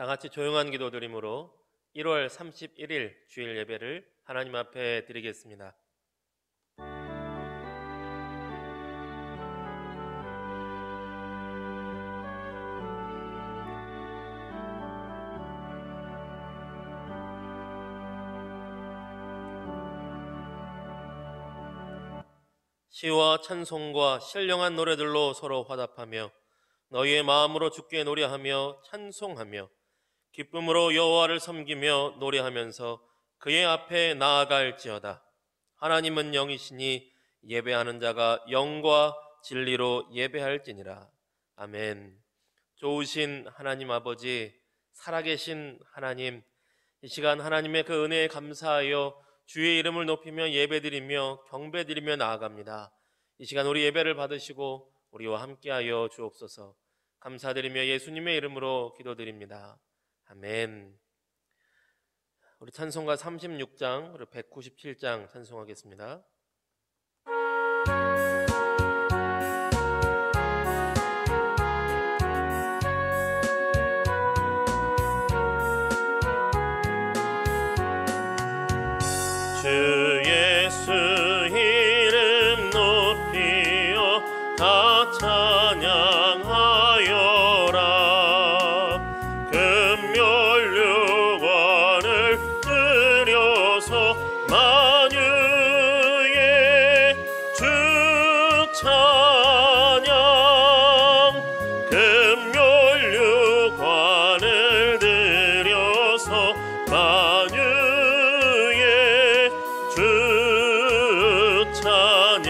다 같이 조용한 기도 드림으로 1월 31일 주일 예배를 하나님 앞에 드리겠습니다. 시와 찬송과 신령한 노래들로 서로 화답하며 너희의 마음으로 주께 노래하며 찬송하며 기쁨으로 여호와를 섬기며 노래하면서 그의 앞에 나아갈지어다. 하나님은 영이시니 예배하는 자가 영과 진리로 예배할지니라. 아멘. 좋으신 하나님 아버지, 살아계신 하나님, 이 시간 하나님의 그 은혜에 감사하여 주의 이름을 높이며 예배드리며 경배드리며 나아갑니다. 이 시간 우리 예배를 받으시고 우리와 함께하여 주옵소서. 감사드리며 예수님의 이름으로 기도드립니다. 아멘. 우리 찬송가 36장 그리고 197장 찬송하겠습니다. 주 예수 이름 높이어 다 찬양하여라. 금멸류관을 들여서 만유의 주 찬양. 금멸류관을 들여서 만유의 주 찬양.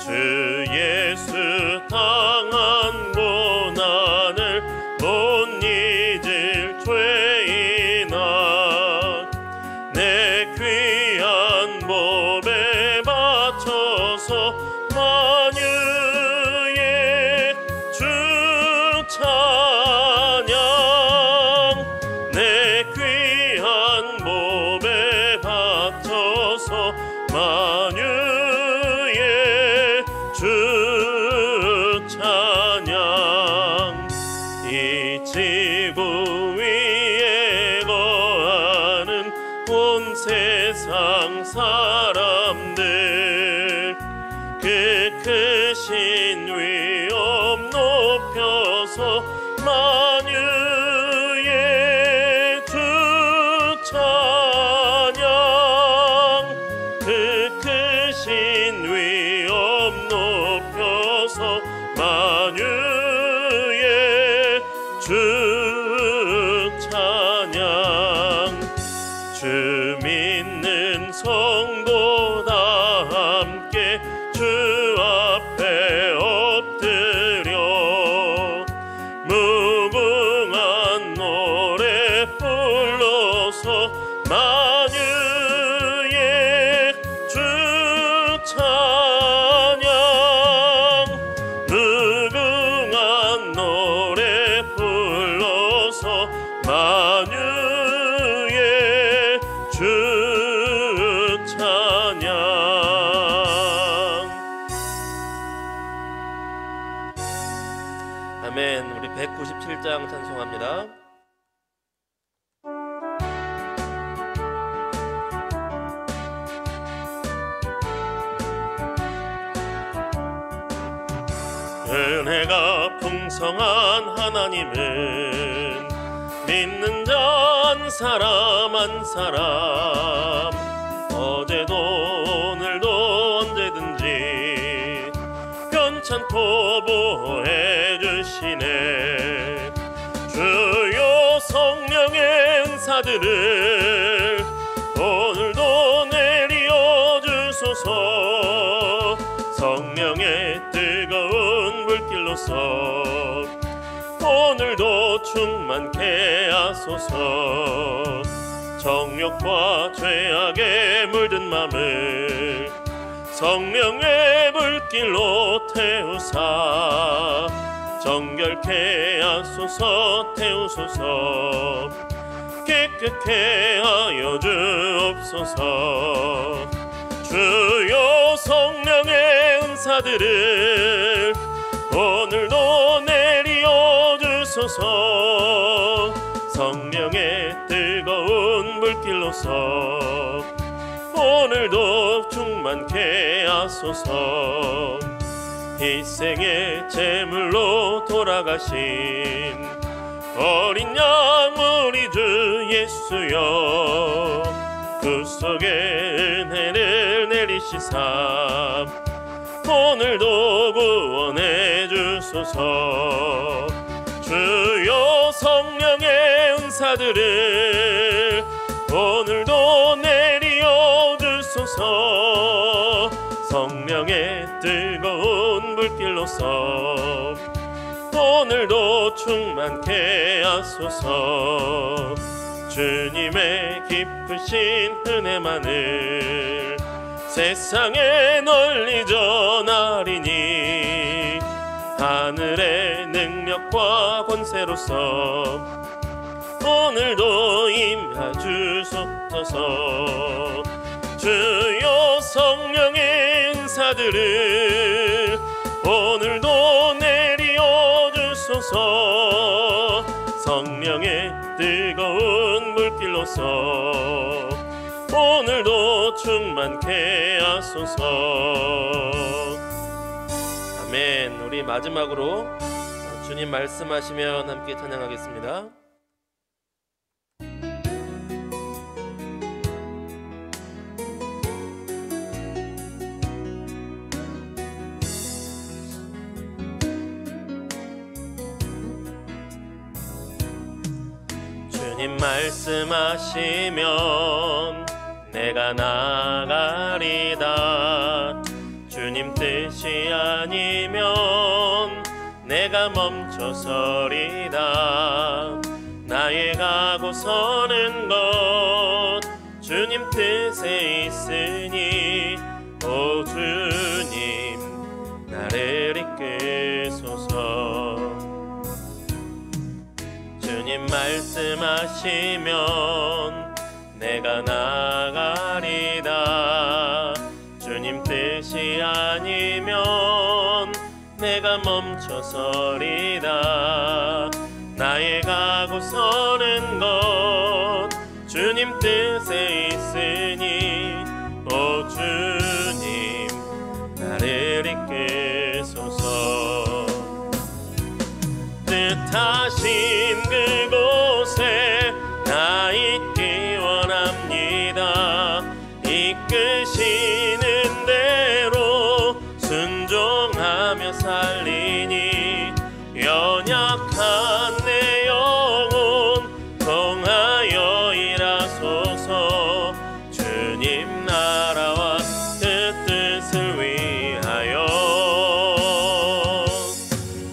주 예수 당한 고난을 못 잊을 죄인아 내 귀한 몸에 바쳐서 만유의 주 찬양. 내 귀한 몸에 바쳐서 만유의 주 찬양. 이 지구 위에 거하는 온 세상 사람들 그 크신 위엄 높여서 만유의 주 찬양. 그 크신 위엄 높여서 만유의 주 찬양. 주 믿는 성도 다 함께 주 앞에 엎드려 무궁한 노래 불러서 만유의 주 찬양. 무궁한 노래 불러서 만유의 주 찬양. 아멘. 우리 197장 찬송합니다. 은혜가 풍성한 하나님은 믿는 자 한 사람 한 사람 어제도 오늘도 언제든지 편찮고 보호해 주시네. 주여 성령의 은사들을 오늘도 내리어 주소서. 성령의 뜨거운 불길로서 오늘도 충만케 하소서. 정욕과 죄악에 물든 맘을 성령의 불길로 태우사 정결케 하소서. 태우소서. 깨끗게 하여 주옵소서. 주여 성령의 은사들을 오늘도 내리어 주소서. 하소서. 성령의 뜨거운 물길로서 오늘도 충만케 하소서. 희생의 제물로 돌아가신 어린 양 우리 주 예수여, 구속의 은혜를 내리시사 오늘도 구원해 주소서. 주여 성령의 은사들을 오늘도 내리어 주소서. 성령의 뜨거운 물길로서 오늘도 충만케 하소서. 주님의 깊으신 은혜만을 세상에 널리 전하리니 하늘의 능력과 권세로서 오늘도 임하주소서. 주여 성령의 은사들을 오늘도 내리어 주소서. 성령의 뜨거운 물길로서 오늘도 충만케 하소서. 아멘. 우리 마지막으로 주님 말씀하시면 함께 찬양하겠습니다. 주님 말씀하시면 내가 나가리다. 주님 뜻이 아니면 내가 멈춰서리다. 나의 가고 서는 것 주님 뜻에 있으니 오 주님 나를 이끄소서. 주님 말씀하시면 내가 나가리다. 주님 뜻이 아니면 내가 멈춰서리다. 나의 가고 서는 것 주님 뜻에 있으니 오 주님 나를 이끄소서. 뜻하신 그곳에 나 있기 원합니다. 이끄시는 대로 순종하며 살리니 연약한 내 영혼 통하여 일하소서. 주님 나라와 그 뜻을 위하여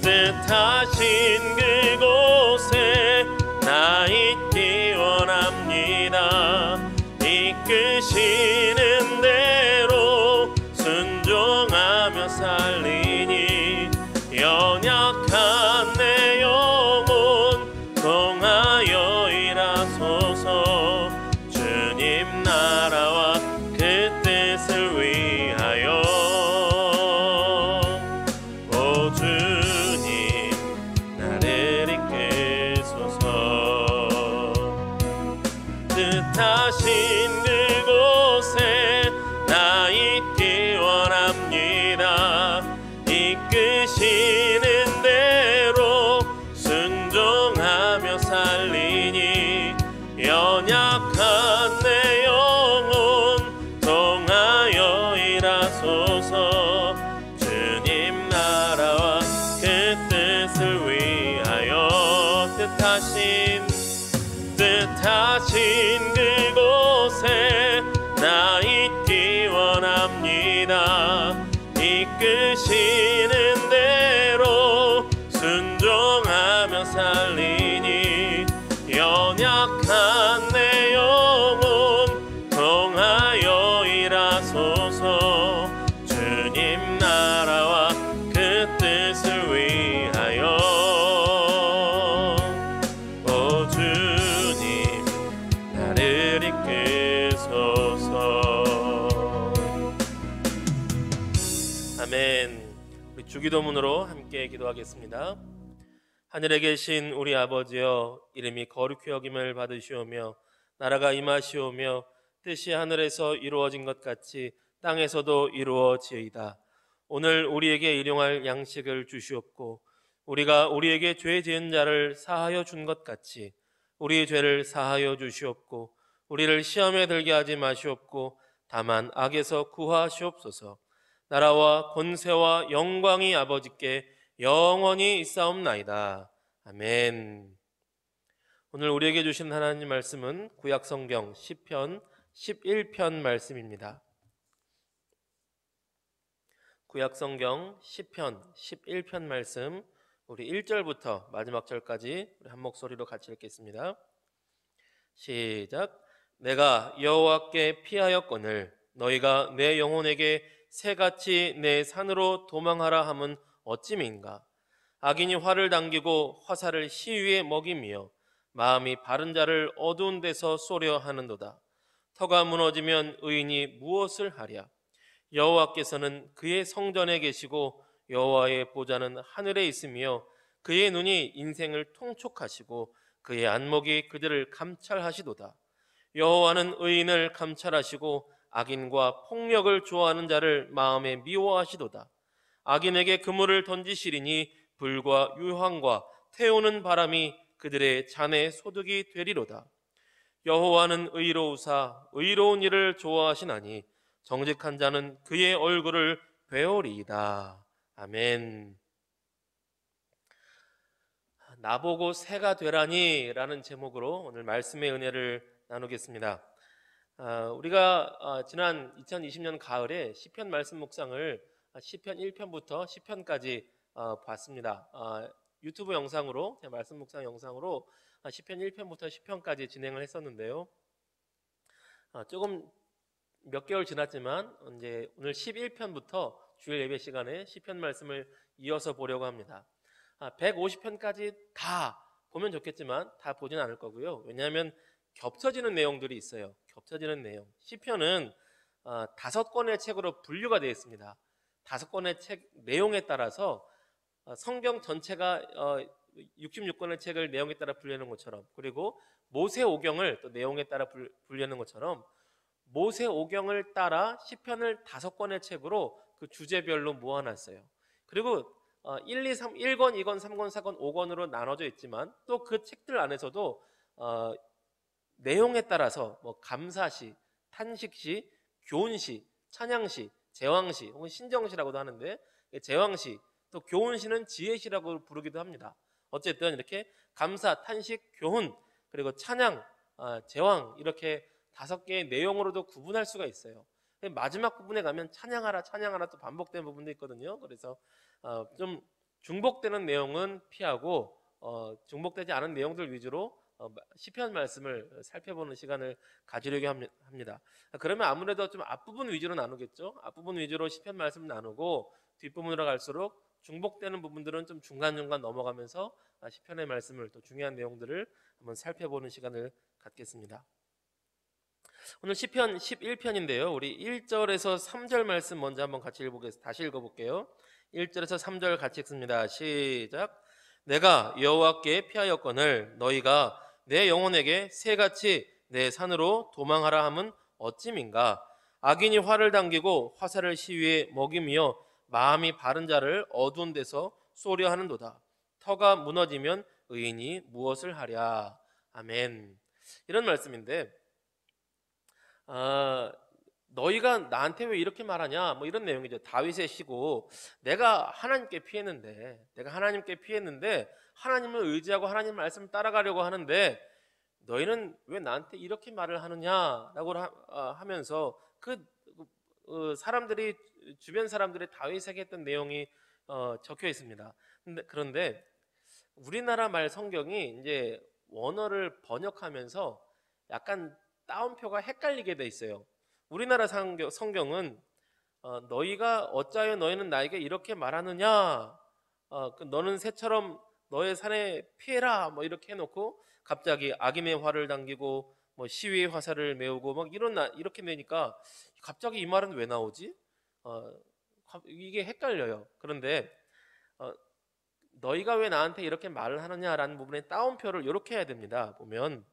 뜻하신 그곳에 나 있기 원합니다. 이끄시는 대로 순종하며 살리니 연약한 내 영혼 통하여 일하소서. 주님 나라와 그 뜻을 위하여 오 주님 나를 이끄소서. 뜻하신 그곳에 나 있기 원합니다. 이끄시는 대로 순종하며 살리니 연약한 내 영혼 통하여 일하소서. 주님 나라와 그 뜻을 위하여 뜻하신 그곳에 나 있기 원합니다. 이끄시는 대로 순종하며 살리니 연약한 내 영혼 통하여 일하소서. 주님 나라와 그 뜻을 위하여 오 주님 나를 이끄소서. 아멘. 우리 주기도문으로 함께 기도하겠습니다. 하늘에 계신 우리 아버지여, 이름이 거룩히 여김을 받으시오며 나라가 임하시오며 뜻이 하늘에서 이루어진 것 같이 땅에서도 이루어지이다. 오늘 우리에게 일용할 양식을 주시옵고 우리가 우리에게 죄 지은 자를 사하여 준 것 같이 우리 죄를 사하여 주시옵고 우리를 시험에 들게 하지 마시옵고 다만 악에서 구하시옵소서. 나라와 권세와 영광이 아버지께 영원히 있사옵나이다. 아멘. 오늘 우리에게 주신 하나님 말씀은 구약성경 시편 11편 말씀입니다. 구약성경 시편 11편 말씀, 우리 1절부터 마지막 절까지 우리 한 목소리로 같이 읽겠습니다. 시작. 내가 여호와께 피하였거늘 너희가 내 영혼에게 새같이 내 산으로 도망하라 함은 어찌민가. 악인이 활을 당기고 화살을 시위에 먹이며 마음이 바른 자를 어두운 데서 쏘려 하는도다. 터가 무너지면 의인이 무엇을 하랴. 여호와께서는 그의 성전에 계시고 여호와의 보좌는 하늘에 있으며 그의 눈이 인생을 통촉하시고 그의 안목이 그들을 감찰하시도다. 여호와는 의인을 감찰하시고 악인과 폭력을 좋아하는 자를 마음에 미워하시도다. 악인에게 그물을 던지시리니 불과 유황과 태우는 바람이 그들의 잔에 소득이 되리로다. 여호와는 의로우사 의로운 일을 좋아하시나니 정직한 자는 그의 얼굴을 배우리이다. 아멘. 나보고 새가 되라니 라는 제목으로 오늘 말씀의 은혜를 나누겠습니다. 우리가 지난 2020년 가을에 시편 말씀 묵상을 시편 1편부터 10편까지 봤습니다. 유튜브 영상으로, 말씀 묵상 영상으로 시편 1편부터 10편까지 진행을 했었는데요. 조금 몇 개월 지났지만 이제 오늘 11편부터 주일 예배 시간에 시편 말씀을 이어서 보려고 합니다. 150편까지 다 보면 좋겠지만 다 보진 않을 거고요. 왜냐하면 겹쳐지는 내용들이 있어요. 겹쳐지는 내용. 시편은 5권의 책으로 분류가 되어 있습니다. 5권의 책 내용에 따라서 성경 전체가 66권의 책을 내용에 따라 분류하는 것처럼, 그리고 모세오경을 또 내용에 따라 분류하는 것처럼 모세오경을 따라 시편을 5권의 책으로 그 주제별로 모아놨어요. 그리고 1, 2, 3, 1권, 2권, 3권, 4권, 5권으로 나눠져 있지만 또 그 책들 안에서도 내용에 따라서 뭐 감사시, 탄식시, 교훈시, 찬양시, 제왕시 혹은 신정시라고도 하는데, 제왕시 또 교훈시는 지혜시라고 부르기도 합니다. 어쨌든 이렇게 감사, 탄식, 교훈, 그리고 찬양, 제왕, 이렇게 5개의 내용으로도 구분할 수가 있어요. 마지막 부분에 가면 찬양하라, 찬양하라 또 반복되는 부분도 있거든요. 그래서 좀 중복되는 내용은 피하고 중복되지 않은 내용들 위주로 시편 말씀을 살펴보는 시간을 가지려고 합니다. 그러면 아무래도 좀 앞부분 위주로 나누겠죠. 앞부분 위주로 시편 말씀 나누고 뒷부분으로 갈수록 중복되는 부분들은 좀 중간중간 넘어가면서 시편의 말씀을, 또 중요한 내용들을 한번 살펴보는 시간을 갖겠습니다. 오늘 시편 11편인데요. 우리 1절에서 3절 말씀 먼저 한번 같이 다시 읽어볼게요. 1절에서 3절 같이 읽습니다. 시작. 내가 여호와께 피하였거늘 너희가 내 영혼에게 새같이 내 산으로 도망하라 함은 어찌민가. 악인이 활을 당기고 화살을 시위에 먹이며 마음이 바른 자를 어두운 데서 쏘려 하는도다. 터가 무너지면 의인이 무엇을 하랴. 아멘. 이런 말씀인데, 너희가 나한테 왜 이렇게 말하냐, 뭐 이런 내용이죠. 다윗의 시고, 내가 하나님께 피했는데 하나님을 의지하고 하나님 말씀을 따라가려고 하는데 너희는 왜 나한테 이렇게 말을 하느냐라고 하면서 사람들이, 주변 사람들이 다윗에게 했던 내용이 적혀 있습니다. 그런데 우리나라 말 성경이 이제 원어를 번역하면서 약간 따옴표가 헷갈리게 돼 있어요. 우리나라 성경은 너희가 어찌하여 너희는 나에게 이렇게 말하느냐, 너는 새처럼 너의 산에 피해라, 뭐 이렇게 해놓고 갑자기 악인의 활을 당기고 뭐 시위의 화살을 메우고 막 이렇게 되니까 갑자기 이 말은 왜 나오지? 이게 헷갈려요. 그런데 너희가 왜 나한테 이렇게 말을 하느냐라는 부분에 따옴표를 이렇게 해야 됩니다. 보면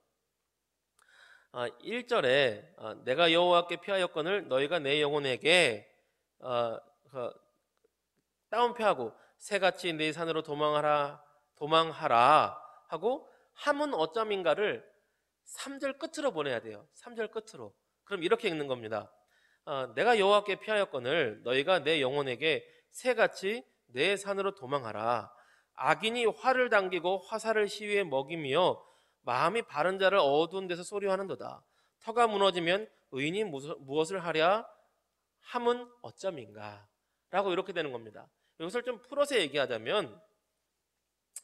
1절에 내가 여호와께 피하였거늘 너희가 내 영혼에게 그 따옴표하고 새같이 네 산으로 도망하라 하고 함은 어점인가를 3절 끝으로 보내야 돼요. 3절 끝으로. 그럼 이렇게 읽는 겁니다. 내가 여호와께 피하였거늘 너희가 내 영혼에게 새같이 내 산으로 도망하라. 악인이 활을 당기고 화살을 시위에 먹이며 마음이 바른 자를 어두운 데서 소리하는도다. 터가 무너지면 의인이 무엇을 하랴 함은 어점인가 라고 이렇게 되는 겁니다. 이것을 좀 풀어서 얘기하자면,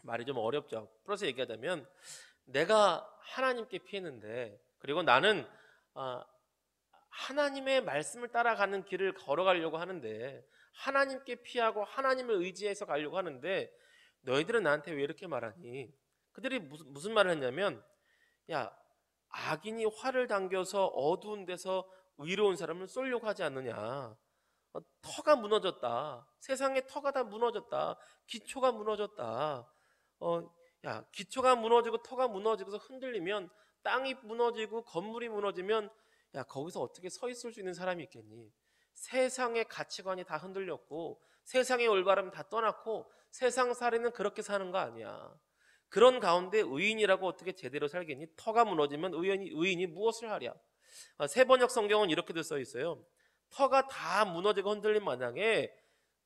말이 좀 어렵죠. 풀어서 얘기하자면 내가 하나님께 피했는데, 그리고 나는 하나님의 말씀을 따라가는 길을 걸어가려고 하는데, 하나님께 피하고 하나님을 의지해서 가려고 하는데 너희들은 나한테 왜 이렇게 말하니? 그들이 무슨 말을 했냐면, 야, 악인이 활을 당겨서 어두운 데서 의로운 사람을 쏠려고 하지 않느냐. 터가 무너졌다. 세상의 터가 다 무너졌다. 기초가 무너졌다. 야, 기초가 무너지고 터가 무너지고서 흔들리면, 땅이 무너지고 건물이 무너지면, 야, 거기서 어떻게 서 있을 수 있는 사람이 있겠니? 세상의 가치관이 다 흔들렸고 세상의 올바름 다 떠났고 세상 살이는 그렇게 사는 거 아니야. 그런 가운데 의인이라고 어떻게 제대로 살겠니? 터가 무너지면 의인이 무엇을 하랴? 세번역 성경은 이렇게도 써 있어요. 터가 다 무너지고 흔들린 마당에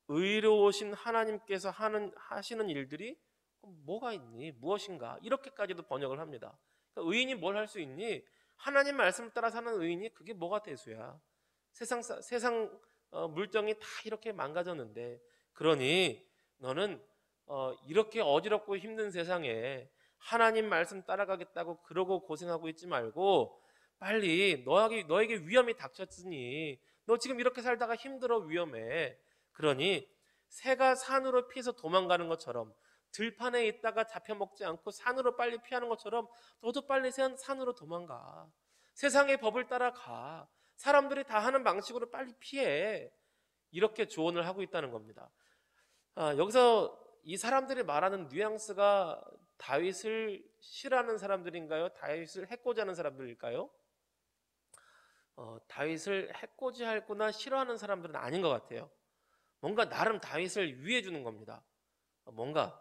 의로우신 하나님께서 하시는 일들이 뭐가 있니? 무엇인가? 이렇게까지도 번역을 합니다. 그러니까 의인이 뭘 할 수 있니? 하나님 말씀을 따라 사는 의인이 그게 뭐가 대수야? 세상 물정이 다 이렇게 망가졌는데, 그러니 너는 이렇게 어지럽고 힘든 세상에 하나님 말씀 따라가겠다고 그러고 고생하고 있지 말고 빨리 너에게 위험이 닥쳤으니 너 지금 이렇게 살다가 힘들어 위험해. 그러니 새가 산으로 피해서 도망가는 것처럼, 들판에 있다가 잡혀먹지 않고 산으로 빨리 피하는 것처럼 너도 빨리 산으로 도망가. 세상의 법을 따라가. 사람들이 다 하는 방식으로 빨리 피해. 이렇게 조언을 하고 있다는 겁니다. 여기서 이 사람들이 말하는 뉘앙스가 다윗을 싫어하는 사람들인가요? 다윗을 해코지 하는 사람들일까요? 다윗을 해코지 하거나 싫어하는 사람들은 아닌 것 같아요. 뭔가 나름 다윗을 위해 주는 겁니다. 뭔가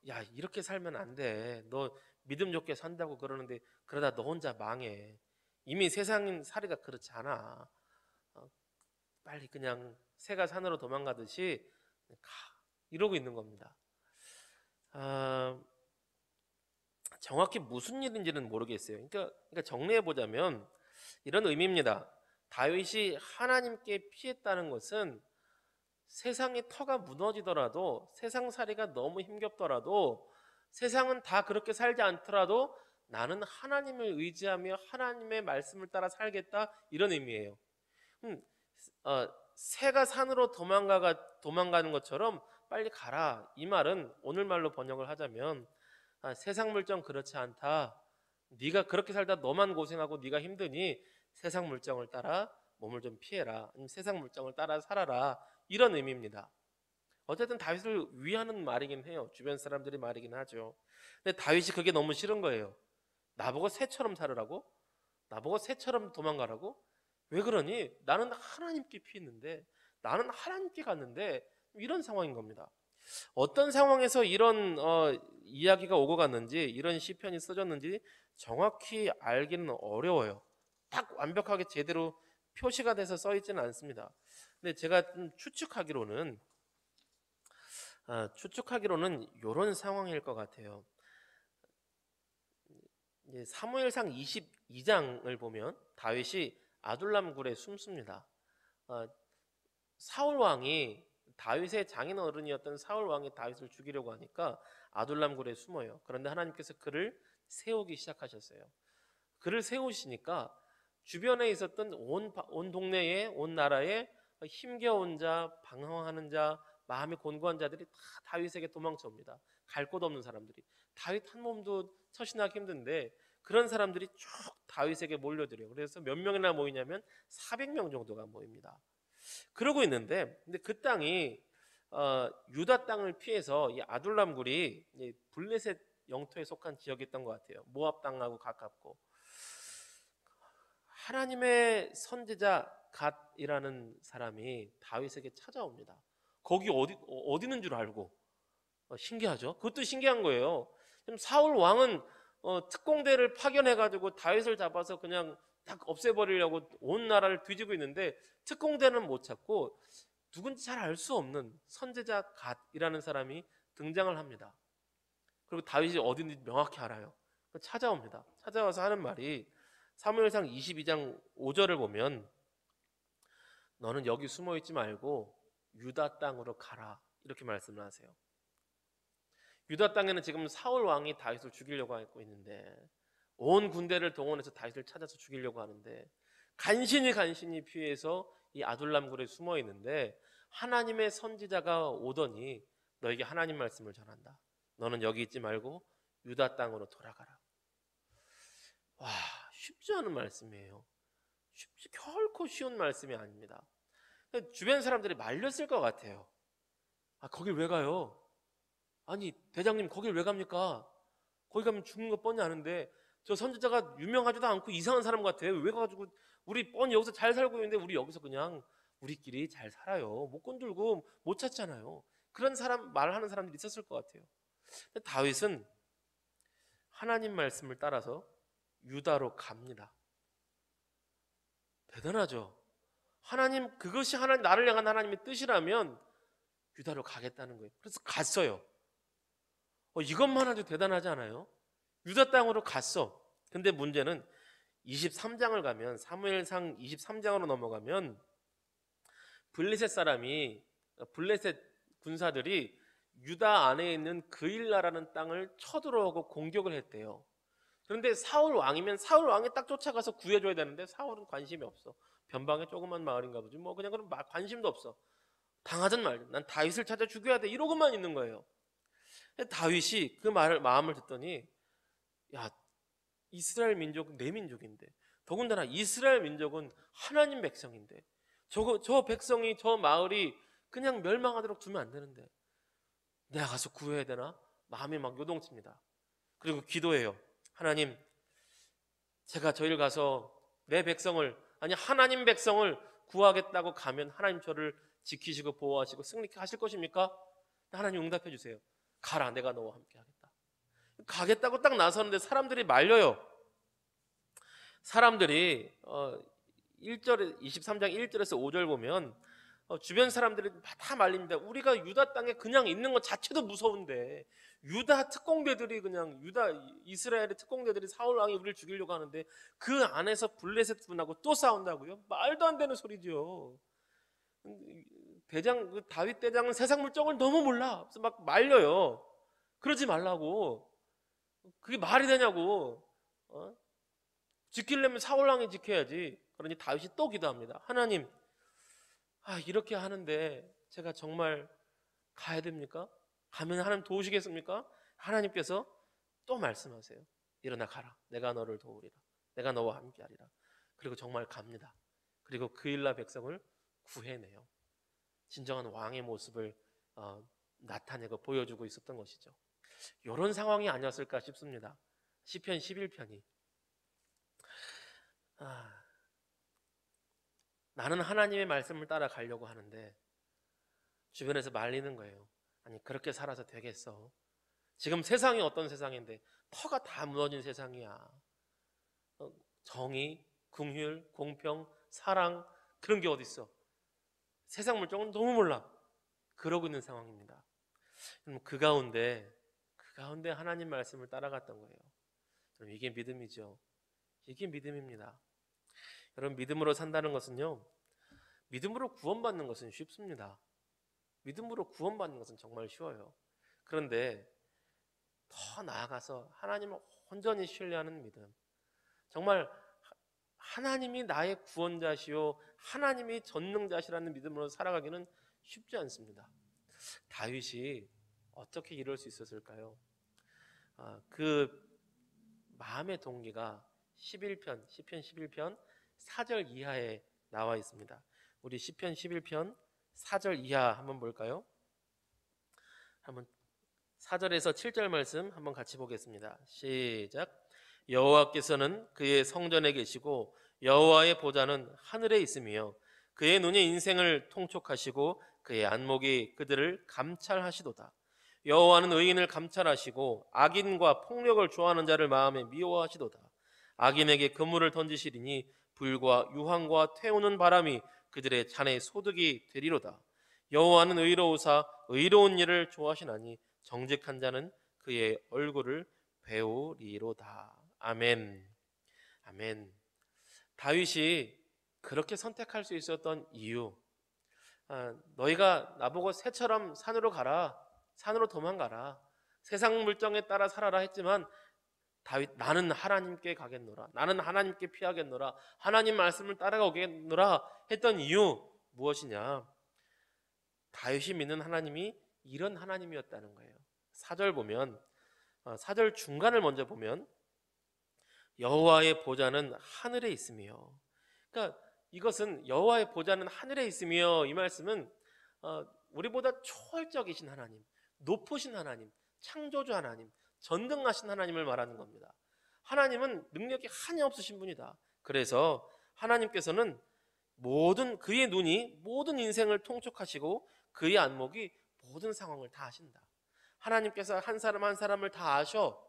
야, 이렇게 살면 안 돼. 너 믿음 좋게 산다고 그러는데 그러다 너 혼자 망해. 이미 세상 살이가 그렇지 않아. 빨리 그냥 새가 산으로 도망가듯이 가. 이러고 있는 겁니다. 정확히 무슨 일인지는 모르겠어요. 그러니까 정리해 보자면 이런 의미입니다. 다윗이 하나님께 피했다는 것은 세상의 터가 무너지더라도, 세상살이가 너무 힘겹더라도, 세상은 다 그렇게 살지 않더라도 나는 하나님을 의지하며 하나님의 말씀을 따라 살겠다, 이런 의미예요. 새가 산으로 도망가는 것처럼 빨리 가라. 이 말은 오늘 말로 번역을 하자면 세상 물정 그렇지 않다. 네가 그렇게 살다 너만 고생하고 네가 힘드니 세상 물정을 따라 몸을 좀 피해라. 아니면 세상 물정을 따라 살아라. 이런 의미입니다. 어쨌든 다윗을 위하는 말이긴 해요. 주변 사람들이 말이긴 하죠. 근데 다윗이 그게 너무 싫은 거예요. 나보고 새처럼 살으라고? 나보고 새처럼 도망가라고? 왜 그러니? 나는 하나님께 피했는데, 나는 하나님께 갔는데, 이런 상황인 겁니다. 어떤 상황에서 이런 이야기가 오고 갔는지, 이런 시편이 써졌는지 정확히 알기는 어려워요. 딱 완벽하게 제대로 표시가 돼서 써 있지는 않습니다. 근데 제가 추측하기로는 이런 상황일 것 같아요. 사무엘상 22장을 보면 다윗이 아둘람 굴에 숨습니다. 사울 왕이, 다윗의 장인 어른이었던 사울 왕이 다윗을 죽이려고 하니까 아둘람 굴에 숨어요. 그런데 하나님께서 그를 세우기 시작하셨어요. 그를 세우시니까 주변에 있었던 온 동네에, 온 나라에 힘겨운 자, 방황하는 자, 마음이 곤고한 자들이 다 다윗에게 도망쳐 옵니다. 갈 곳 없는 사람들이. 다윗 한 몸도 처신하기 힘든데 그런 사람들이 쭉 다윗에게 몰려들어요. 그래서 몇 명이나 모이냐면 400명 정도가 모입니다. 그러고 있는데, 근데 그 땅이 유다 땅을 피해서 이 아둘람 굴이 이 블레셋 영토에 속한 지역이었던 것 같아요. 모압 땅하고 가깝고. 하나님의 선지자 갓이라는 사람이 다윗에게 찾아옵니다. 거기 어디는 줄 알고. 신기하죠? 그것도 신기한 거예요. 지금 사울 왕은 특공대를 파견해가지고 다윗을 잡아서 그냥 딱 없애버리려고 온 나라를 뒤지고 있는데 특공대는 못 찾고 누군지 잘 알 수 없는 선지자 갓이라는 사람이 등장을 합니다. 그리고 다윗이 어딘지 명확히 알아요. 찾아옵니다. 찾아와서 하는 말이 사무엘상 22장 5절을 보면 너는 여기 숨어 있지 말고 유다 땅으로 가라 이렇게 말씀을 하세요. 유다 땅에는 지금 사울 왕이 다윗을 죽이려고 하고 있는데 온 군대를 동원해서 다윗을 찾아서 죽이려고 하는데 간신히 피해서 이 아둘람 굴에 숨어 있는데 하나님의 선지자가 오더니 너에게 하나님 말씀을 전한다. 너는 여기 있지 말고 유다 땅으로 돌아가라. 와, 쉽지 않은 말씀이에요. 결코 쉬운 말씀이 아닙니다. 주변 사람들이 말렸을 것 같아요. 거길 왜 가요? 아니 대장님 거길 왜 갑니까? 거기 가면 죽는 거 뻔히 아는데 저 선지자가 유명하지도 않고 이상한 사람 같아. 왜 가가지고 우리 뻔히 여기서 잘 살고 있는데 우리 여기서 그냥 우리끼리 잘 살아요. 못 건들고 못 찾잖아요. 그런 사람 말하는 사람들이 있었을 것 같아요. 근데 다윗은 하나님 말씀을 따라서 유다로 갑니다. 대단하죠. 하나님 그것이 하나님 나를 향한 하나님의 뜻이라면 유다로 가겠다는 거예요. 그래서 갔어요. 이것만 해도 대단하지 않아요? 유다 땅으로 갔어. 근데 문제는 23장을 가면 사무엘상 23장으로 넘어가면 블레셋 군사들이 유다 안에 있는 그일라라는 땅을 쳐들어오고 공격을 했대요. 그런데 사울 왕이면 사울 왕이 딱 쫓아가서 구해줘야 되는데 사울은 관심이 없어. 변방의 조그만 마을인가 보지. 뭐 그냥 그런 관심도 없어. 당하든 말든 난 다윗을 찾아 죽여야 돼 이러고만 있는 거예요. 다윗이 그 마음을 듣더니 야 이스라엘 민족은 내 민족인데 더군다나 이스라엘 민족은 하나님 백성인데 저 백성이 저 마을이 그냥 멸망하도록 두면 안 되는데 내가 가서 구해야 되나? 마음이 막 요동칩니다. 그리고 기도해요. 하나님 제가 저희를 가서 내 백성을 아니 하나님 백성을 구하겠다고 가면 하나님 저를 지키시고 보호하시고 승리케 하실 것입니까? 하나님 응답해 주세요. 가라 내가 너와 함께 하겠다. 가겠다고 딱 나서는데 사람들이 말려요. 사람들이 1절에 23장 1절에서 5절 보면 주변 사람들이 다 말립니다. 우리가 유다 땅에 그냥 있는 것 자체도 무서운데 유다 특공대들이 그냥 이스라엘의 특공대들이 사울 왕이 우리를 죽이려고 하는데 그 안에서 블레셋 분하고 또 싸운다고요? 말도 안 되는 소리죠. 다윗 대장은 세상 물정을 너무 몰라. 그래서 막 말려요. 그러지 말라고. 그게 말이 되냐고. 지키려면 사울 왕이 지켜야지. 그러니 다윗이 또 기도합니다. 하나님, 이렇게 하는데 제가 정말 가야 됩니까? 가면 하나님 도우시겠습니까? 하나님께서 또 말씀하세요. 일어나 가라. 내가 너를 도우리라. 내가 너와 함께하리라. 그리고 정말 갑니다. 그리고 그일라 백성을 구해내요. 진정한 왕의 모습을 나타내고 보여주고 있었던 것이죠. 이런 상황이 아니었을까 싶습니다. 시편 11편이 나는 하나님의 말씀을 따라가려고 하는데 주변에서 말리는 거예요. 아니 그렇게 살아서 되겠어? 지금 세상이 어떤 세상인데 터가 다 무너진 세상이야. 정의, 긍휼, 공평, 사랑 그런 게 어딨어? 세상 물정은 너무 몰라. 그러고 있는 상황입니다. 그 가운데 하나님 말씀을 따라갔던 거예요. 그럼 이게 믿음이죠. 이게 믿음입니다. 여러분 믿음으로 산다는 것은요. 믿음으로 구원받는 것은 쉽습니다. 믿음으로 구원받는 것은 정말 쉬워요. 그런데 더 나아가서 하나님을 온전히 신뢰하는 믿음. 정말 하나님이 나의 구원자시요 하나님이 전능자시라는 믿음으로 살아가기는 쉽지 않습니다. 다윗이 어떻게 이럴 수 있었을까요? 그 마음의 동기가 시편 11편 4절 이하에 나와 있습니다. 우리 시편 11편 4절 이하 한번 볼까요? 한번 4절에서 7절 말씀 한번 같이 보겠습니다. 시작. 여호와께서는 그의 성전에 계시고 여호와의 보좌는 하늘에 있으며 그의 눈이 인생을 통촉하시고 그의 안목이 그들을 감찰하시도다. 여호와는 의인을 감찰하시고 악인과 폭력을 좋아하는 자를 마음에 미워하시도다. 악인에게 그물을 던지시리니 불과 유황과 태우는 바람이 그들의 잔의 소득이 되리로다. 여호와는 의로우사 의로운 일을 좋아하시나니 정직한 자는 그의 얼굴을 배우리로다. 아멘. 아멘. 다윗이 그렇게 선택할 수 있었던 이유, 너희가 나보고 새처럼 산으로 가라, 산으로 도망가라, 세상 물정에 따라 살아라 했지만 다윗, 나는 하나님께 가겠노라, 나는 하나님께 피하겠노라, 하나님 말씀을 따라가겠노라 했던 이유 무엇이냐? 다윗이 믿는 하나님이 이런 하나님이었다는 거예요. 4절 보면, 4절 중간을 먼저 보면 여호와의 보좌는 하늘에 있으며, 그러니까 이것은 여호와의 보좌는 하늘에 있으며, 이 말씀은 우리보다 초월적이신 하나님, 높으신 하나님, 창조주 하나님, 전능하신 하나님을 말하는 겁니다. 하나님은 능력이 한이 없으신 분이다. 그래서 하나님께서는 모든 그의 눈이 모든 인생을 통촉하시고 그의 안목이 모든 상황을 다 아신다. 하나님께서 한 사람 한 사람을 다 아셔.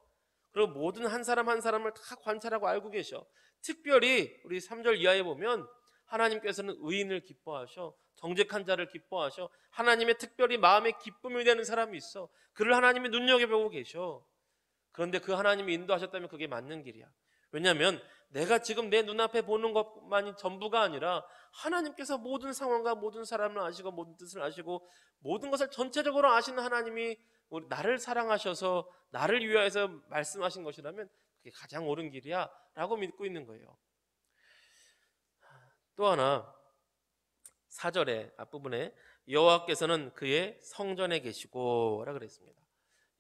그리고 모든 한 사람 한 사람을 다 관찰하고 알고 계셔. 특별히 우리 3절 이하에 보면 하나님께서는 의인을 기뻐하셔. 정직한 자를 기뻐하셔. 하나님의 특별히 마음에 기쁨이 되는 사람이 있어. 그를 하나님이 눈여겨보고 계셔. 그런데 그 하나님이 인도하셨다면 그게 맞는 길이야. 왜냐하면 내가 지금 내 눈앞에 보는 것만이 전부가 아니라 하나님께서 모든 상황과 모든 사람을 아시고 모든 뜻을 아시고 모든 것을 전체적으로 아시는 하나님이 나를 사랑하셔서 나를 위하여서 말씀하신 것이라면 그게 가장 옳은 길이야 라고 믿고 있는 거예요. 또 하나 4절의 앞부분에 여호와께서는 그의 성전에 계시고 라고 그랬습니다.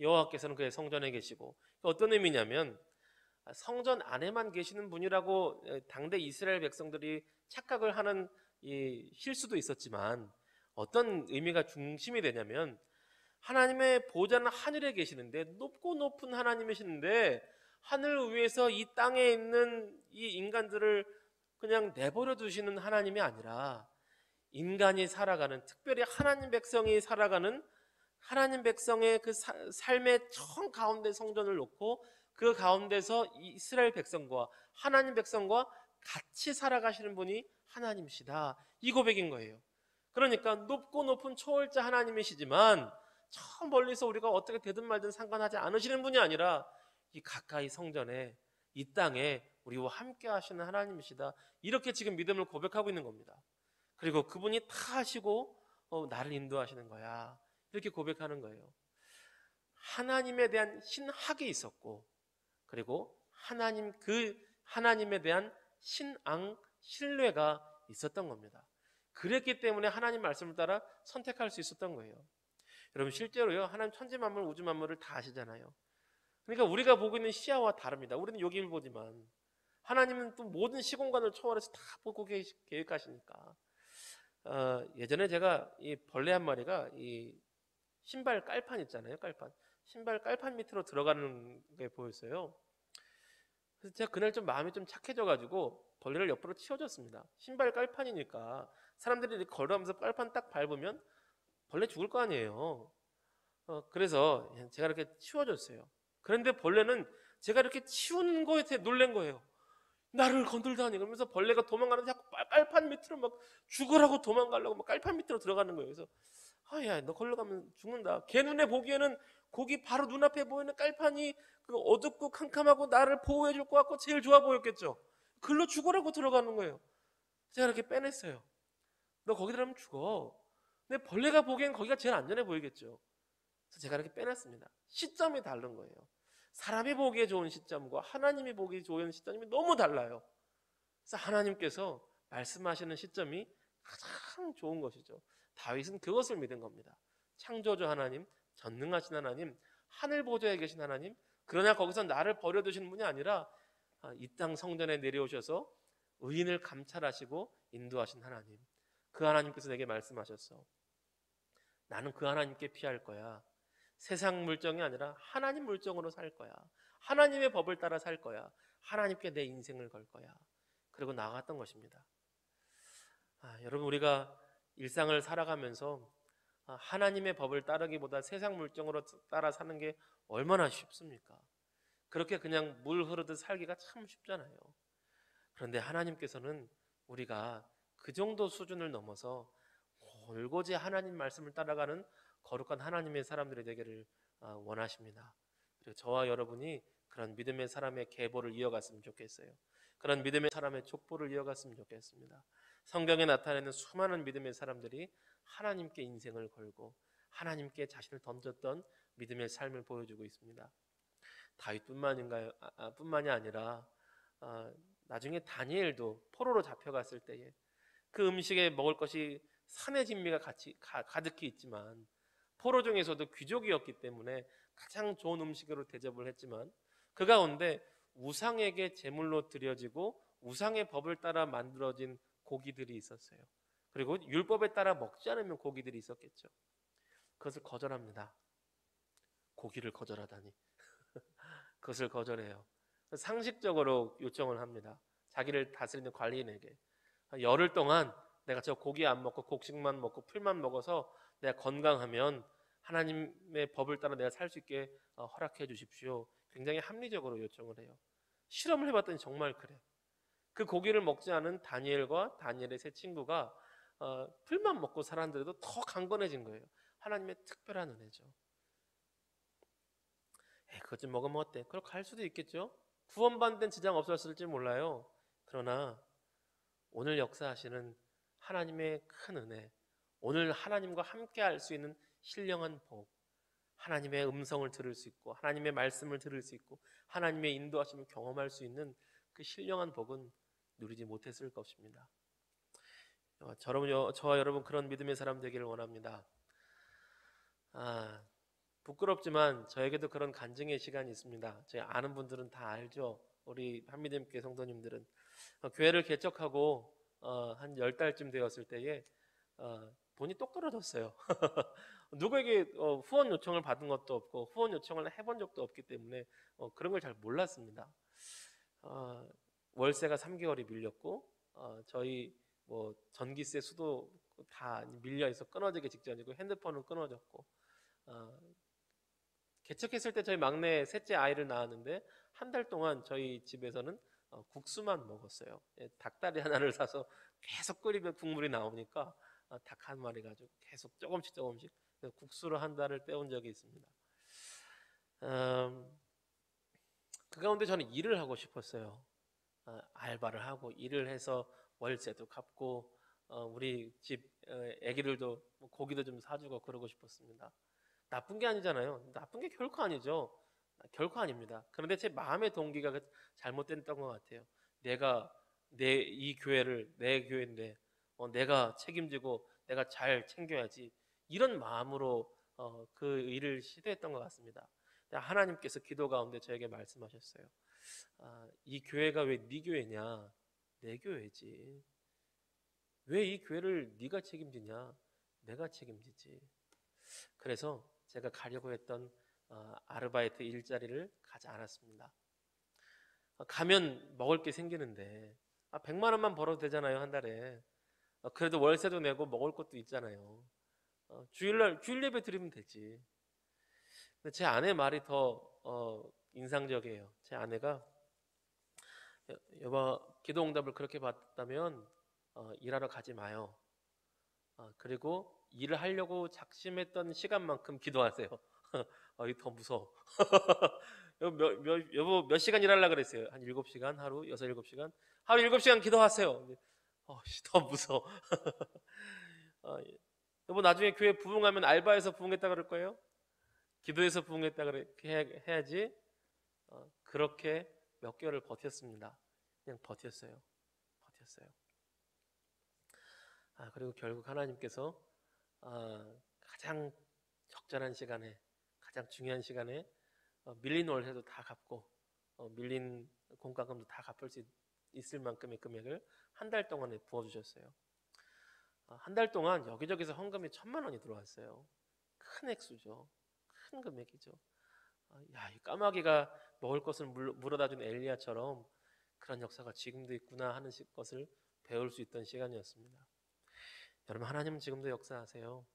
여호와께서는 그의 성전에 계시고, 어떤 의미냐면 성전 안에만 계시는 분이라고 당대 이스라엘 백성들이 착각을 하는 이 실수도 있었지만, 어떤 의미가 중심이 되냐면 하나님의 보좌는 하늘에 계시는데, 높고 높은 하나님이시는데 하늘 위에서 이 땅에 있는 이 인간들을 그냥 내버려 두시는 하나님이 아니라 인간이 살아가는, 특별히 하나님 백성이 살아가는 하나님 백성의 그 삶의 정 가운데 성전을 놓고 그 가운데서 이스라엘 백성과 하나님 백성과 같이 살아가시는 분이 하나님이시다, 이 고백인 거예요. 그러니까 높고 높은 초월자 하나님이시지만 저 멀리서 우리가 어떻게 되든 말든 상관하지 않으시는 분이 아니라 이 가까이 성전에, 이 땅에 우리와 함께 하시는 하나님이시다, 이렇게 지금 믿음을 고백하고 있는 겁니다. 그리고 그분이 다 하시고 나를 인도하시는 거야, 이렇게 고백하는 거예요. 하나님에 대한 신학이 있었고, 그리고 하나님에 대한 신앙, 신뢰가 있었던 겁니다. 그랬기 때문에 하나님 말씀을 따라 선택할 수 있었던 거예요. 여러분, 실제로요, 하나님 천지 만물, 우주 만물을 다 아시잖아요. 그러니까 우리가 보고 있는 시야와 다릅니다. 우리는 여기를 보지만 하나님은 또 모든 시공간을 초월해서 다 보고 계획하시니까. 예전에 제가 이 벌레 한 마리가 이 신발 깔판 있잖아요, 깔판. 신발 깔판 밑으로 들어가는 게 보였어요. 그래서 제가 그날 좀 마음이 좀 착해져가지고 벌레를 옆으로 치워줬습니다. 신발 깔판이니까 사람들이 이렇게 걸어가면서 깔판 딱 밟으면 벌레 죽을 거 아니에요. 그래서 제가 이렇게 치워줬어요. 그런데 벌레는 제가 이렇게 치운 거에 대해 놀란 거예요. 나를 건들다니. 그러면서 벌레가 도망가는데 자꾸 깔판 밑으로 막 죽으라고 도망가려고 막 깔판 밑으로 들어가는 거예요. 그래서 야, 너 걸러가면 죽는다. 걔 눈에 보기에는 거기 바로 눈앞에 보이는 깔판이 그 어둡고 캄캄하고 나를 보호해 줄 것 같고 제일 좋아 보였겠죠. 글로 죽으라고 들어가는 거예요. 제가 이렇게 빼냈어요. 너 거기 들어가면 죽어. 근데 벌레가 보기엔 거기가 제일 안전해 보이겠죠. 그래서 제가 이렇게 빼놨습니다. 시점이 다른 거예요. 사람이 보기에 좋은 시점과 하나님이 보기 좋은 시점이 너무 달라요. 그래서 하나님께서 말씀하시는 시점이 가장 좋은 것이죠. 다윗은 그것을 믿은 겁니다. 창조주 하나님, 전능하신 하나님, 하늘 보좌에 계신 하나님, 그러나 거기서 나를 버려두시는 분이 아니라 이 땅 성전에 내려오셔서 의인을 감찰하시고 인도하신 하나님, 그 하나님께서 내게 말씀하셨어. 나는 그 하나님께 피할 거야. 세상 물정이 아니라 하나님 물정으로 살 거야. 하나님의 법을 따라 살 거야. 하나님께 내 인생을 걸 거야. 그리고 나아갔던 것입니다. 여러분, 우리가 일상을 살아가면서 하나님의 법을 따르기보다 세상 물정으로 따라 사는 게 얼마나 쉽습니까? 그렇게 그냥 물 흐르듯 살기가 참 쉽잖아요. 그런데 하나님께서는 우리가 그 정도 수준을 넘어서 올고지 하나님 말씀을 따라가는 거룩한 하나님의 사람들이 되기를 원하십니다. 그리고 저와 여러분이 그런 믿음의 사람의 계보를 이어갔으면 좋겠어요. 그런 믿음의 사람의 족보를 이어갔으면 좋겠습니다. 성경에 나타내는 수많은 믿음의 사람들이 하나님께 인생을 걸고 하나님께 자신을 던졌던 믿음의 삶을 보여주고 있습니다. 다윗뿐만이 아니라 나중에 다니엘도 포로로 잡혀갔을 때에 그 음식에 먹을 것이 산의 진미가 가득히 있지만 포로 중에서도 귀족이었기 때문에 가장 좋은 음식으로 대접을 했지만 그 가운데 우상에게 제물로 드려지고 우상의 법을 따라 만들어진 고기들이 있었어요. 그리고 율법에 따라 먹지 않으면 고기들이 있었겠죠. 그것을 거절합니다. 고기를 거절하다니. 그것을 거절해요. 상식적으로 요청을 합니다. 자기를 다스리는 관리인에게 열흘 동안 내가 저 고기 안 먹고 곡식만 먹고 풀만 먹어서 내가 건강하면 하나님의 법을 따라 내가 살 수 있게 허락해 주십시오. 굉장히 합리적으로 요청을 해요. 실험을 해봤더니 정말 그래. 그 고기를 먹지 않은 다니엘과 다니엘의 세 친구가 풀만 먹고 살았는데도 더 강건해진 거예요. 하나님의 특별한 은혜죠. 그것 좀 먹으면 어때? 그렇게 할 수도 있겠죠. 구원받는 데는 지장 없었을지 몰라요. 그러나 오늘 역사하시는 하나님의 큰 은혜, 오늘 하나님과 함께 할 수 있는 신령한 복, 하나님의 음성을 들을 수 있고 하나님의 말씀을 들을 수 있고 하나님의 인도하심을 경험할 수 있는 그 신령한 복은 누리지 못했을 것입니다. 저와 여러분 그런 믿음의 사람 되기를 원합니다. 부끄럽지만 저에게도 그런 간증의 시간이 있습니다. 저희 아는 분들은 다 알죠. 우리 한미대교회 성도님들은 교회를 개척하고 한 10달쯤 되었을 때에 돈이 똑 떨어졌어요. 누구에게 후원 요청을 받은 것도 없고 후원 요청을 해본 적도 없기 때문에 그런 걸 잘 몰랐습니다. 월세가 3개월이 밀렸고 저희 뭐 전기세 수도 다 밀려있어 끊어지기 직전이고 핸드폰은 끊어졌고 개척했을 때 저희 막내 셋째 아이를 낳았는데 한 달 동안 저희 집에서는 국수만 먹었어요. 닭다리 하나를 사서 계속 끓이면 국물이 나오니까 닭 한 마리 가지고 계속 조금씩 국수로 한 달을 때운 적이 있습니다. 그 가운데 저는 일을 하고 싶었어요. 알바를 하고 일을 해서 월세도 갚고 우리 집 애기들도 고기도 좀 사주고 그러고 싶었습니다. 나쁜 게 아니잖아요. 나쁜 게 결코 아니죠. 결코 아닙니다. 그런데 제 마음의 동기가 잘못됐던 것 같아요. 내가 이 교회를 내 교회인데 내가 책임지고 내가 잘 챙겨야지 이런 마음으로 그 일을 시도했던 것 같습니다. 하나님께서 기도 가운데 저에게 말씀하셨어요. 이 교회가 왜 네 교회냐? 내 교회지. 왜 이 교회를 네가 책임지냐? 내가 책임지지. 그래서 제가 가려고 했던 아르바이트 일자리를 가지 않았습니다. 가면 먹을 게 생기는데 100만 원만 벌어도 되잖아요, 한 달에. 그래도 월세도 내고 먹을 것도 있잖아요. 주일 예배 드리면 되지. 근데 제 아내 말이 더 인상적이에요. 제 아내가 여보 기도 응답을 그렇게 받았다면 일하러 가지 마요. 그리고 일을 하려고 작심했던 시간만큼 기도하세요. 이거 더 무서워. 여보 몇 시간 일하려고 그랬어요? 한 7시간 하루 6, 7시간? 하루 7시간 기도하세요. 더 무서워. 여보 나중에 교회 부흥하면 알바해서 부흥했다 그럴 거예요? 기도해서 부흥했다 해야지. 그렇게 몇 개월을 버텼습니다. 그냥 버텼어요. 그리고 결국 하나님께서 가장 적절한 시간에 가장 중요한 시간에 밀린 월세도 다 갚고 밀린 공과금도 다 갚을 수 있을 만큼의 금액을 한 달 동안에 부어주셨어요. 한 달 동안 여기저기서 헌금이 1,000만 원이 들어왔어요. 큰 액수죠. 큰 금액이죠. 이 까마귀가 먹을 것을 물어다준 엘리야처럼 그런 역사가 지금도 있구나 하는 것을 배울 수 있던 시간이었습니다. 여러분, 하나님은 지금도 역사하세요.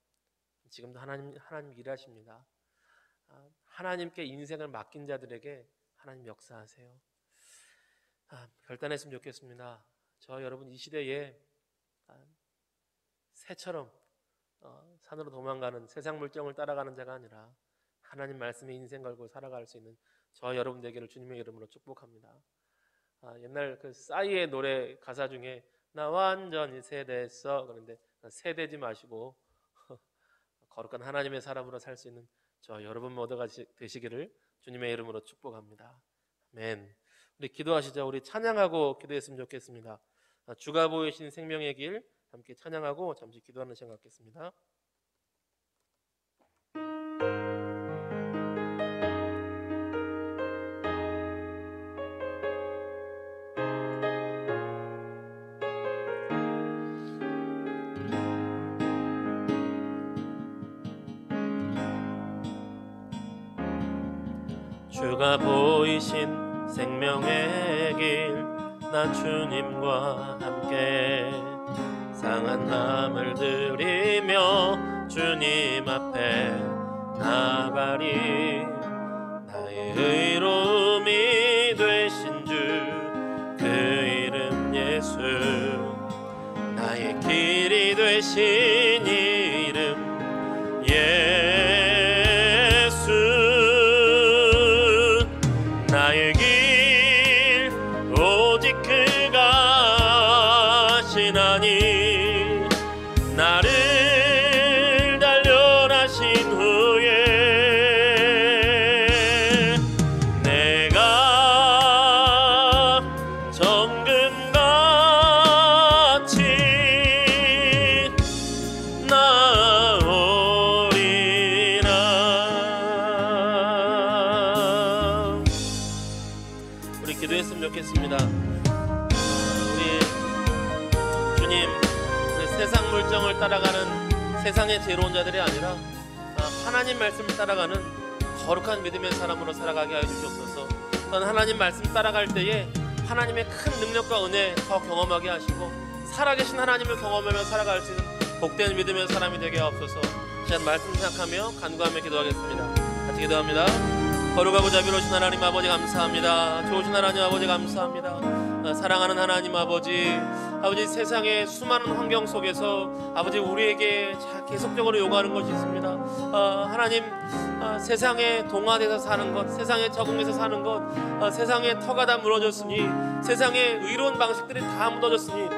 지금도 하나님 일하십니다. 하나님께 인생을 맡긴 자들에게 하나님 역사하세요. 결단했으면 좋겠습니다. 저 여러분 이 시대에 새처럼 산으로 도망가는 세상 물정을 따라가는 자가 아니라 하나님 말씀에 인생 걸고 살아갈 수 있는 저 여러분 되기를 주님의 이름으로 축복합니다. 옛날 그 싸이의 노래 가사 중에 나 완전히 세대했어, 그런데 세대지 마시고 거룩한 하나님의 사람으로 살 수 있는 저 여러분 모두가 되시기를 주님의 이름으로 축복합니다. 아멘. 우리 기도하시자. 우리 찬양하고 기도했으면 좋겠습니다. 주가 보이신 생명의 길 함께 찬양하고 잠시 기도하는 시간 갖겠습니다. 주가 보이신 생명의 길 나 주님과 함께 상한 드리며 주님 앞에 나가리. 나의 의로움이 되신 주 그 이름 예수, 나의 길이 되신 이름 예수. 나의 길 오직 그가 하시나니 나를 단련하신 후에 내가 정금같이 나오리라. 우리 기도했으면 좋겠습니다. 우리 주님, 세상 물정을 따라가는 세상의 지혜로운 자들이 아니라 하나님 말씀을 따라가는 거룩한 믿음의 사람으로 살아가게 하여 주시옵소서. 또한 하나님 말씀 따라갈 때에 하나님의 큰 능력과 은혜 더 경험하게 하시고 살아계신 하나님을 경험하며 살아갈 수 있는 복된 믿음의 사람이 되게 하옵소서. 시간 말씀 생각하며 간구하며 기도하겠습니다. 같이 기도합니다. 거룩하고 자비로우신 하나님 아버지 감사합니다. 좋으신 하나님 아버지 감사합니다. 사랑하는 하나님 아버지, 세상의 수많은 환경 속에서 아버지 우리에게 계속적으로 요구하는 것이 있습니다. 하나님, 세상에 동화돼서 사는 것, 세상에 적응해서 사는 것, 세상에 터가 다 무너졌으니, 세상에 의로운 방식들이 다 무너졌으니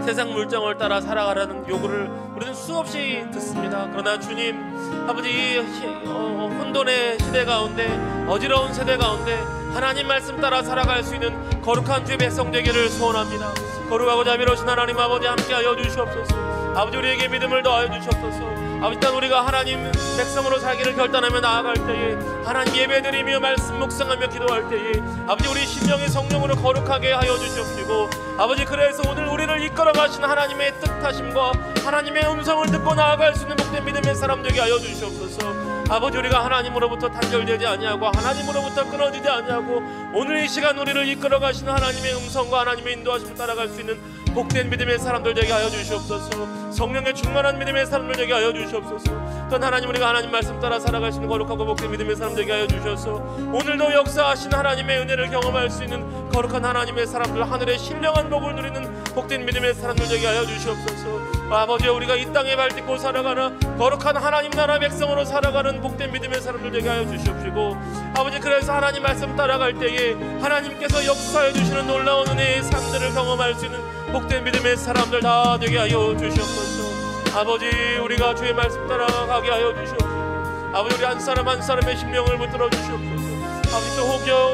세상 물정을 따라 살아가라는 요구를 우리는 수없이 듣습니다. 그러나 주님 아버지, 이 혼돈의 시대 가운데, 어지러운 세대 가운데 하나님 말씀 따라 살아갈 수 있는 거룩한 주의 백성 되기를 소원합니다. 거룩하고 자비로우신 하나님 아버지 함께하여 주시옵소서. 아버지, 우리에게 믿음을 더하여 주시옵소서. 아버지, 단 우리가 하나님 백성으로 살기를 결단하며 나아갈 때에, 하나님 예배드리며 말씀 묵상하며 기도할 때에 아버지, 우리 심령의 성령으로 거룩하게 하여 주시옵시고, 아버지, 그래서 오늘 우리를 이끌어 가신 하나님의 뜻하심과 하나님의 음성을 듣고 나아갈 수 있는 복된 믿음의 사람 되게 하여 주시옵소서. 아버지, 우리가 하나님으로부터 단절되지 아니하고 하나님으로부터 끊어지지 아니하고 오늘 이 시간 우리를 이끌어 가시는 하나님의 음성과 하나님의 인도하심을 따라갈 수 있는 복된 믿음의 사람들 되게 하여 주시옵소서. 성령의 충만한 믿음의 사람들 되게 하여 주시옵소서. 또한 하나님, 우리가 하나님 말씀 따라 살아갈 수 있는 거룩하고 복된 믿음의 사람 되게 하여 주셔서 오늘도 역사하신 하나님의 은혜를 경험할 수 있는 거룩한 하나님의 사람들, 하늘의 신령한 복을 누리는 복된 믿음의 사람들 되게 하여 주시옵소서. 아버지, 우리가 이 땅에 발딛고 살아가는 거룩한 하나님 나라 백성으로 살아가는 복된 믿음의 사람들 되게 하여 주시옵시고, 아버지, 그래서 하나님 말씀 따라갈 때에 하나님께서 역사해 주시는 놀라운 은혜의 삶들을 경험할 수 있는 복된 믿음의 사람들 다 되게 하여 주시옵소서. 아버지, 우리가 주의 말씀 따라가게 하여 주시옵소서. 아버지, 우리 한 사람 한 사람의 심령을 붙들어 주시옵소서. 아버지, 또 혹여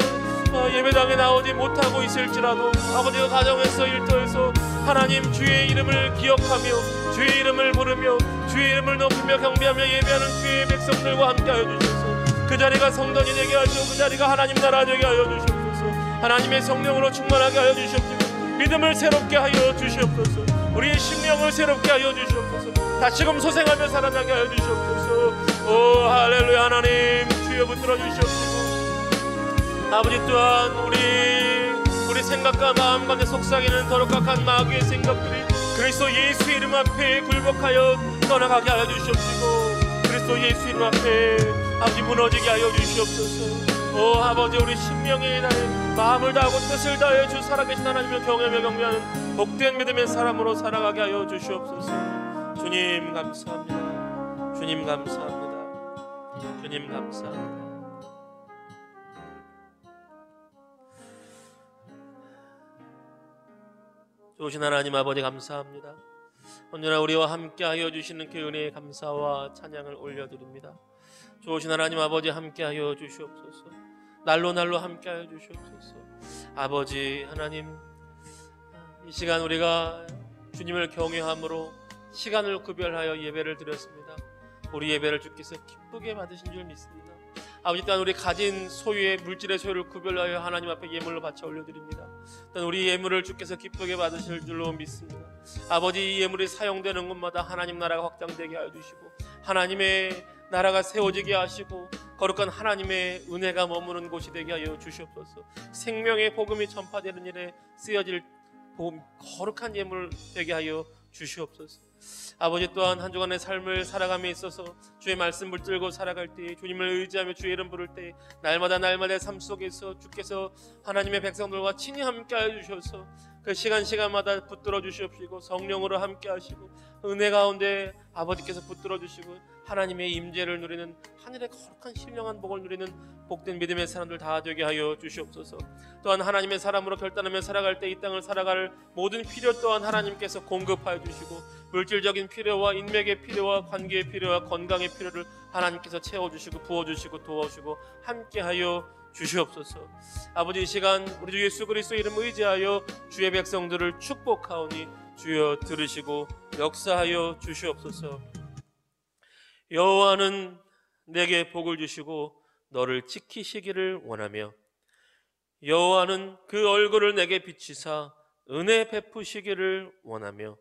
예배당에 나오지 못하고 있을지라도 아버지, 그 가정에서 일터에서 하나님 주의 이름을 기억하며 주의 이름을 부르며 주의 이름을 높이며 경배하며 예배하는 주의 백성들과 함께 하여 주셔서 그 자리가 성전이 되게 하시고 그 자리가 하나님 나라 되게 하여 주시옵소서. 하나님의 성령으로 충만하게 하여 주시옵소서. 믿음을 새롭게 하여 주시옵소서. 우리의 심령을 새롭게 하여 주시옵소서. 다시금 소생하며 살아나게 하여 주시옵소서. 오 할렐루야, 하나님 주여 붙들어 주시옵시고, 아버지 또한 우리 생각과 마음 가운데 속삭이는 더럽각한 마귀의 생각들이 그리스도 예수 이름 앞에 굴복하여 떠나가게 하여 주시옵시고, 그리스도 예수 이름 앞에 아버지 무너지게 하여 주시옵소서. 오 아버지, 우리 심령에 다해 마음을 다하고 뜻을 다해 주 살아계신 하나님을 경외하며 경배하는 복된 믿음의 사람으로 살아가게 하여 주시옵소서. 주님 감사합니다. 주님 감사합니다. 주님 감사합니다. 좋으신 하나님 아버지 감사합니다. 언제나 우리와 함께하여 주시는 그 은혜의 감사와 찬양을 올려드립니다. 좋으신 하나님 아버지 함께하여 주시옵소서. 날로 함께하여 주시옵소서. 아버지 하나님, 이 시간 우리가 주님을 경외함으로 시간을 구별하여 예배를 드렸습니다. 우리 예배를 주께서 기쁘게 받으신 줄 믿습니다. 아버지, 또한 우리 가진 소유의 물질의 소유를 구별하여 하나님 앞에 예물로 바쳐 올려드립니다. 또한 우리 예물을 주께서 기쁘게 받으실 줄로 믿습니다. 아버지, 이 예물이 사용되는 곳마다 하나님 나라가 확장되게 하여 주시고, 하나님의 나라가 세워지게 하시고, 거룩한 하나님의 은혜가 머무는 곳이 되게 하여 주시옵소서. 생명의 복음이 전파되는 일에 쓰여질 거룩한 예물 되게 하여 주시옵소서. 아버지, 또한 한 주간의 삶을 살아감에 있어서 주의 말씀 붙들고 살아갈 때, 주님을 의지하며 주의 이름 부를 때, 날마다 삶 속에서 주께서 하나님의 백성들과 친히 함께하여 주셔서 그 시간마다 붙들어 주시옵시고, 성령으로 함께하시고, 은혜 가운데 아버지께서 붙들어 주시고 하나님의 임재를 누리는, 하늘의 거룩한 신령한 복을 누리는 복된 믿음의 사람들 다 되게 하여 주시옵소서. 또한 하나님의 사람으로 결단하며 살아갈 때 이 땅을 살아갈 모든 필요 또한 하나님께서 공급하여 주시고, 물질적인 필요와 인맥의 필요와 관계의 필요와 건강의 필요를 하나님께서 채워주시고 부어주시고 도와주시고 함께하여 주시옵소서. 아버지, 이 시간 우리 주 예수 그리스도 이름 의지하여 주의 백성들을 축복하오니 주여 들으시고 역사하여 주시옵소서. 여호와는 내게 복을 주시고 너를 지키시기를 원하며, 여호와는 그 얼굴을 내게 비치사 은혜 베푸시기를 원하며,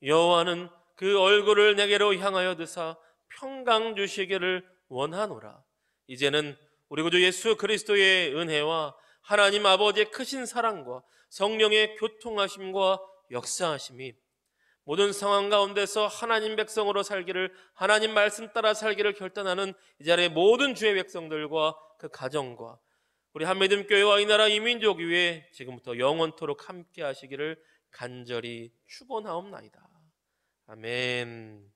여호와는 그 얼굴을 내게로 향하여 드사 평강 주시기를 원하노라. 이제는 우리 구주 예수 그리스도의 은혜와 하나님 아버지의 크신 사랑과 성령의 교통하심과 역사하심이 모든 상황 가운데서 하나님 백성으로 살기를, 하나님 말씀 따라 살기를 결단하는 이 자리의 모든 주의 백성들과 그 가정과 우리 한미듬교회와 이 나라 이민족 위에 지금부터 영원토록 함께 하시기를 간절히 축원하옵나이다. 아멘.